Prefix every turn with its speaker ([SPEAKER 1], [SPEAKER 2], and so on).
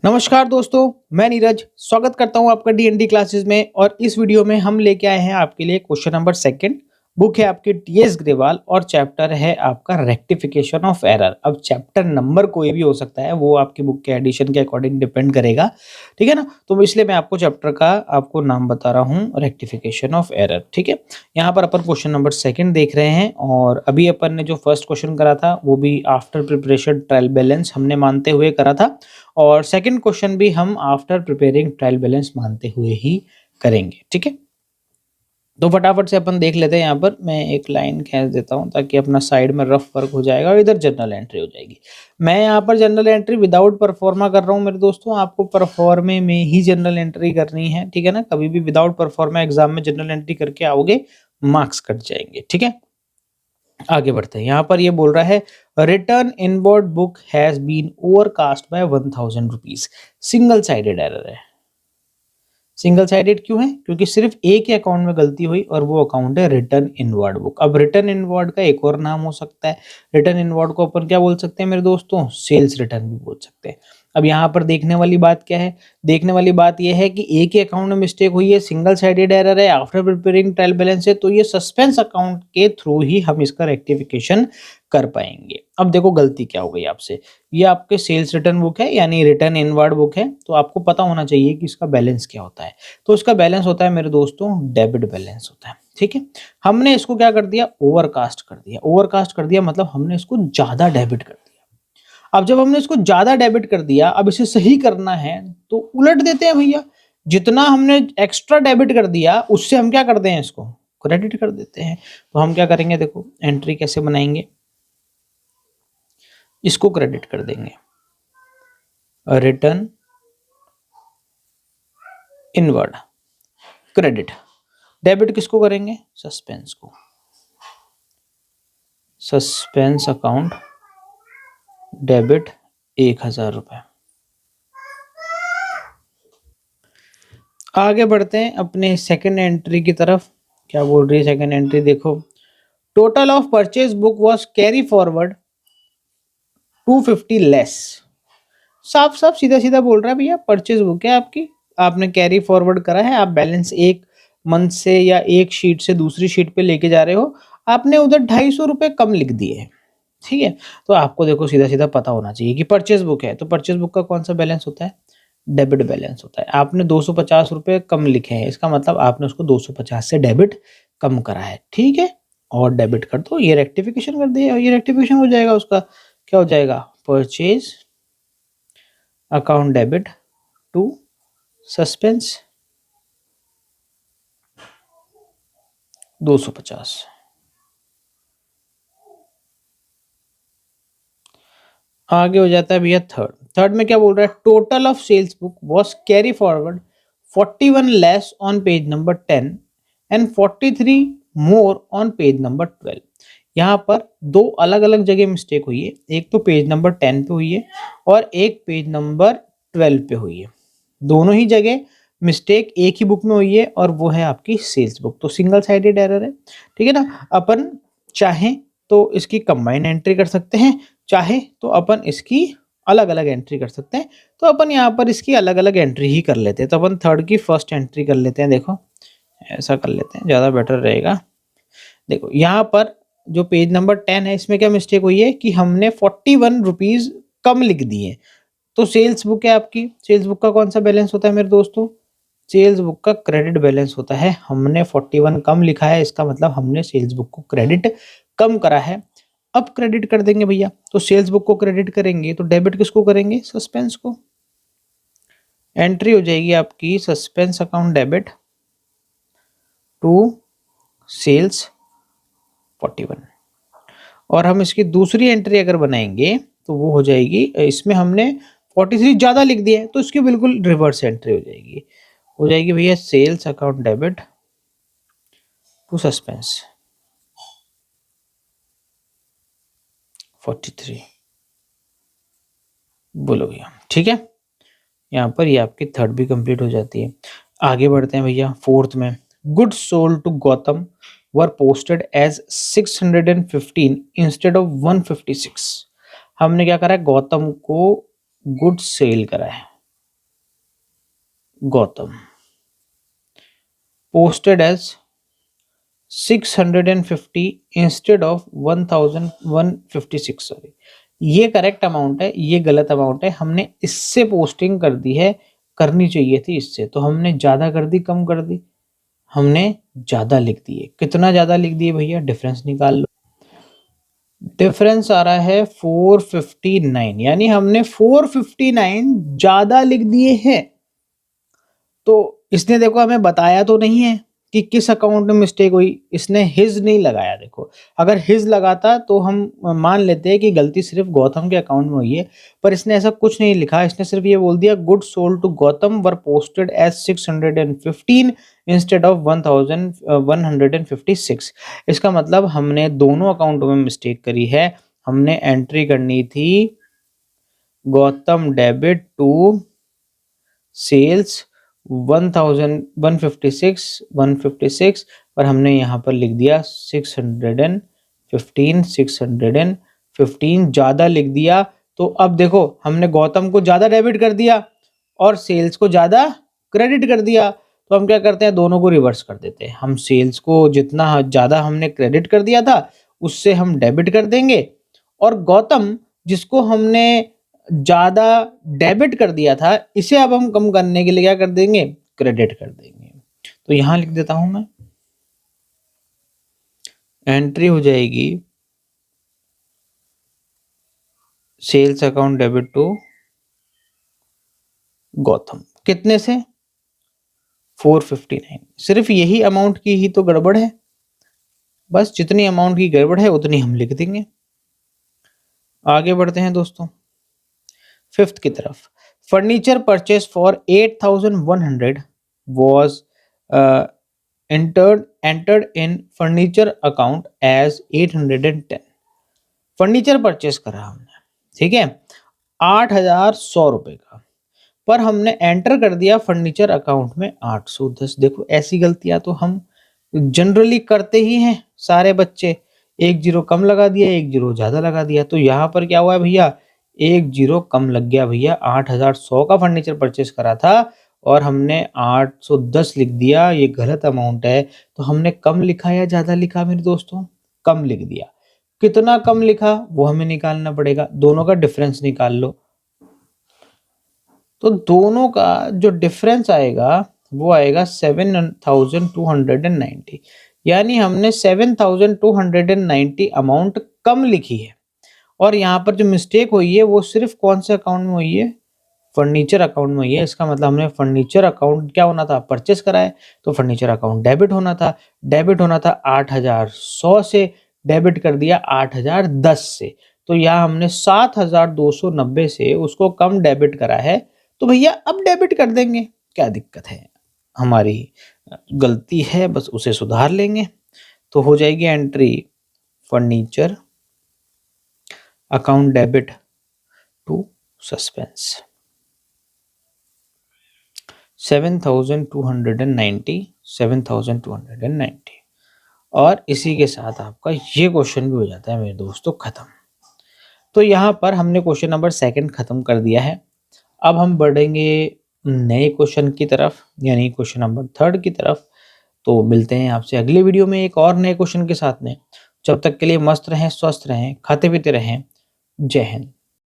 [SPEAKER 1] नमस्कार दोस्तों, मैं नीरज स्वागत करता हूं आपका डीएनडी क्लासेस में। और इस वीडियो में हम लेके आए हैं आपके लिए क्वेश्चन नंबर सेकंड। बुक है आपकी टीएस ग्रेवाल और चैप्टर है आपका रेक्टिफिकेशन ऑफ एरर। अब चैप्टर नंबर कोई भी हो सकता है, वो आपकी बुक के एडिशन के अकॉर्डिंग डिपेंड करेगा, ठीक है ना। तो इसलिए मैं आपको चैप्टर का आपको नाम बता रहा हूँ, रेक्टिफिकेशन ऑफ एरर, ठीक है। यहाँ पर अपन क्वेश्चन नंबर सेकंड देख रहे हैं और अभी अपन ने जो फर्स्ट क्वेश्चन करा था वो भी आफ्टर प्रिपरेशन ट्रायल बैलेंस हमने मानते हुए करा था, और सेकंड क्वेश्चन भी हम आफ्टर प्रिपेयरिंग ट्रायल बैलेंस मानते हुए ही करेंगे, ठीक है। तो फटाफट से अपन देख लेते हैं। यहाँ पर मैं एक लाइन खींच देता हूँ ताकि अपना साइड में रफ वर्क हो जाएगा और इधर जनरल एंट्री हो जाएगी। मैं यहाँ पर जनरल एंट्री विदाउट परफॉर्मा कर रहा हूँ मेरे दोस्तों। आपको परफॉर्मे में ही जनरल एंट्री करनी है, ठीक है ना। कभी भी विदाउट परफॉर्मा एग्जाम में जनरल एंट्री करके आओगे, मार्क्स कट जाएंगे, ठीक है। आगे बढ़ते हैं। यहाँ पर ये बोल रहा है, return inward book has been overcast by 1000 rupees. Single sided error है। सिंगल साइडेड क्यों है? क्योंकि सिर्फ एक ही अकाउंट में गलती हुई और वो अकाउंट है रिटर्न इनवर्ड बुक। अब रिटर्न इनवर्ड का एक और नाम हो सकता है। रिटर्न इनवर्ड को अपन क्या बोल सकते हैं मेरे दोस्तों? सेल्स रिटर्न भी बोल सकते हैं। अब यहाँ पर देखने वाली बात क्या है? देखने वाली बात यह है कि एक ही अकाउंट में मिस्टेक हुई है, सिंगल साइडेड एरर है, आफ्टर प्रिपेयरिंग ट्रायल बैलेंस है, तो ये सस्पेंस अकाउंट के थ्रू ही हम इसका रेक्टिफिकेशन कर पाएंगे। अब देखो गलती क्या हो गई आपसे। ये आपके सेल्स रिटर्न बुक है यानी रिटर्न इनवर्ड बुक है, तो आपको पता होना चाहिए कि इसका बैलेंस क्या होता है। तो इसका बैलेंस होता है मेरे दोस्तों डेबिट बैलेंस होता है, ठीक है। हमने इसको क्या कर दिया? ओवरकास्ट कर दिया। ओवरकास्ट कर दिया मतलब हमने इसको ज्यादा डेबिट कर दिया। अब जब हमने इसको ज्यादा डेबिट कर दिया, अब इसे सही करना है तो उलट देते हैं भैया। जितना हमने एक्स्ट्रा डेबिट कर दिया उससे हम क्या करते हैं? इसको क्रेडिट कर देते हैं। तो हम क्या करेंगे? देखो एंट्री कैसे बनाएंगे, इसको क्रेडिट कर देंगे। Return inward credit. डेबिट किसको करेंगे? सस्पेंस को। सस्पेंस अकाउंट डेबिट 1000 रुपए। आगे बढ़ते हैं अपने सेकंड एंट्री की तरफ। क्या बोल रही है सेकंड एंट्री? देखो, total of purchase book was carry forward 250 less. साफ साफ सीधा सीधा बोल रहा है भैया, परचेज बुक है आपकी, आपने कैरी फॉरवर्ड करा है। आप बैलेंस एक मंथ से या एक शीट से दूसरी शीट पे लेके जा रहे हो, आपने उधर 250 रुपए कम लिख दिए हैं, ठीक है। तो आपको देखो सीधा सीधा पता होना चाहिए कि परचेज बुक है, तो परचेज बुक का कौन सा बैलेंस होता है? डेबिट बैलेंस होता है। आपने 250 रुपए कम लिखे हैं, इसका मतलब आपने उसको 250 से डेबिट कम करा है, ठीक है। और डेबिट कर दो, ये रेक्टिफिकेशन कर दिया, ये रेक्टिफिकेशन हो जाएगा। उसका क्या हो जाएगा? Purchase account debit to suspense 250। आगे हो जाता है भैया थर्ड। थर्ड में क्या बोल रहा है? Total of sales book was carry forward 41 less on page number 10 and 43 more on page number 12। यहाँ पर दो अलग अलग जगह मिस्टेक हुई है। एक तो पेज नंबर 10 पे हुई है और एक पेज नंबर 12 पे हुई है। दोनों ही जगह मिस्टेक एक ही बुक में हुई है और वो है आपकी सेल्स बुक। तो सिंगल साइडेड एरर है, ठीक है ना। अपन चाहें तो इसकी कंबाइंड एंट्री कर सकते हैं, चाहे तो अपन इसकी अलग अलग एंट्री कर सकते हैं। तो अपन यहाँ पर इसकी अलग अलग एंट्री ही कर लेते हैं। तो अपन थर्ड की फर्स्ट एंट्री कर लेते हैं। देखो ऐसा कर लेते हैं, ज़्यादा बेटर रहेगा। देखो यहाँ पर जो पेज नंबर 10 है, इसमें क्या मिस्टेक हुई है कि हमने 41 रुपीज कम लिख दिए। तो सेल्स बुक है आपकी, सेल्स बुक का कौन सा बैलेंस होता है मेरे दोस्तों? सेल्स बुक का क्रेडिट बैलेंस होता है। हमने 41 कम लिखा है, इसका मतलब हमने सेल्स बुक को क्रेडिट कम करा है। अब क्रेडिट कर देंगे भैया। तो सेल्स बुक को क्रेडिट करेंगे तो डेबिट किसको करेंगे? सस्पेंस को। एंट्री हो जाएगी आपकी suspense account debit to sales 41। और हम इसकी दूसरी एंट्री अगर बनाएंगे तो वो हो जाएगी, इसमें हमने 43 ज्यादा लिख दिया है तो इसकी बिल्कुल रिवर्स एंट्री हो जाएगी भैया sales account debit to suspense 43। बोलो भैया, ठीक है। यहाँ पर ये आपकी थर्ड भी कंप्लीट हो जाती है। आगे बढ़ते हैं भैया फोर्थ में। Goods sold to Gautam were posted as 615 instead of 156। हमने क्या करा है? गौतम को गुड्स सेल करा है। Gautam posted as 650 instead of 1156। Sorry, ये करेक्ट अमाउंट है, ये गलत अमाउंट है। हमने इससे पोस्टिंग कर दी है, करनी चाहिए थी इससे, तो हमने ज्यादा कर दी कम कर दी? हमने ज्यादा लिख दिए। कितना ज्यादा लिख दिए भैया? डिफरेंस निकाल लो। डिफरेंस आ रहा है 459, यानी हमने 459 ज्यादा लिख दिए हैं। तो इसने देखो हमें बताया तो नहीं है कि किस अकाउंट में मिस्टेक हुई, इसने हिज नहीं लगाया। देखो अगर हिज लगाता तो हम मान लेते हैं कि गलती सिर्फ गौतम के अकाउंट में हुई है, पर इसने ऐसा कुछ नहीं लिखा। इसने सिर्फ ये बोल दिया good sold to Gautam were posted as 615 instead of 1156। इसका मतलब हमने दोनों अकाउंटों में मिस्टेक करी है। हमने एंट्री करनी थी गौतम डेबिट टू सेल्स 156 पर हमने यहाँ पर लिख दिया 615 ज्यादा लिख दिया। तो अब देखो हमने गौतम को ज्यादा डेबिट कर दिया और सेल्स को ज्यादा क्रेडिट कर दिया। तो हम क्या करते हैं, दोनों को रिवर्स कर देते हैं। हम सेल्स को जितना ज्यादा हमने क्रेडिट कर दिया था उससे हम डेबिट कर देंगे, और गौतम जिसको हमने ज्यादा डेबिट कर दिया था इसे अब हम कम करने के लिए क्या कर देंगे, क्रेडिट कर देंगे। तो यहां लिख देता हूं मैं, एंट्री हो जाएगी sales account debit to Gautam. कितने से? 459। सिर्फ यही अमाउंट की ही तो गड़बड़ है, बस जितनी अमाउंट की गड़बड़ है उतनी हम लिख देंगे। आगे बढ़ते हैं दोस्तों फिफ्थ की तरफ। Furniture purchase for 8100 was entered in furniture account as 810। Furniture purchase करा हमने, ठीक है, 8100 रुपए का, पर हमने एंटर कर दिया फर्नीचर अकाउंट में 810। देखो ऐसी गलतियां तो हम जनरली करते ही हैं सारे बच्चे। एक जीरो कम लगा दिया, एक जीरो ज्यादा लगा दिया। तो यहाँ पर क्या हुआ है भैया, एक जीरो कम लग गया भैया। 8100 का फर्नीचर परचेस करा था और हमने 810 लिख दिया, ये गलत अमाउंट है। तो हमने कम लिखा या ज्यादा लिखा मेरे दोस्तों? कम लिख दिया। कितना कम लिखा वो हमें निकालना पड़ेगा, दोनों का डिफरेंस निकाल लो। तो दोनों का जो डिफरेंस आएगा वो आएगा 7290, यानी हमने 7290 अमाउंट कम लिखी है। और यहाँ पर जो मिस्टेक हुई है वो सिर्फ कौन से अकाउंट में हुई है, फर्नीचर अकाउंट में हुई है। इसका मतलब हमने फर्नीचर अकाउंट क्या होना था, परचेस करा है, तो फर्नीचर अकाउंट डेबिट होना था। डेबिट होना था 8100 से, डेबिट कर दिया 8010 से। तो यहाँ हमने 7290 से उसको कम डेबिट करा है, तो भैया अब डेबिट कर देंगे, क्या दिक्कत है, हमारी गलती है, बस उसे सुधार लेंगे। तो हो जाएगी entry furniture account debit to suspense 7290। और इसी के साथ आपका ये क्वेश्चन भी हो जाता है मेरे दोस्तों खत्म। तो यहाँ पर हमने क्वेश्चन नंबर सेकंड खत्म कर दिया है। अब हम बढ़ेंगे नए क्वेश्चन की तरफ, यानी क्वेश्चन नंबर थर्ड की तरफ। तो मिलते हैं आपसे अगले वीडियो में एक और नए क्वेश्चन के साथ में। जब तक के लिए मस्त रहें, स्वस्थ रहें, खाते पीते रहें। जय हिंद।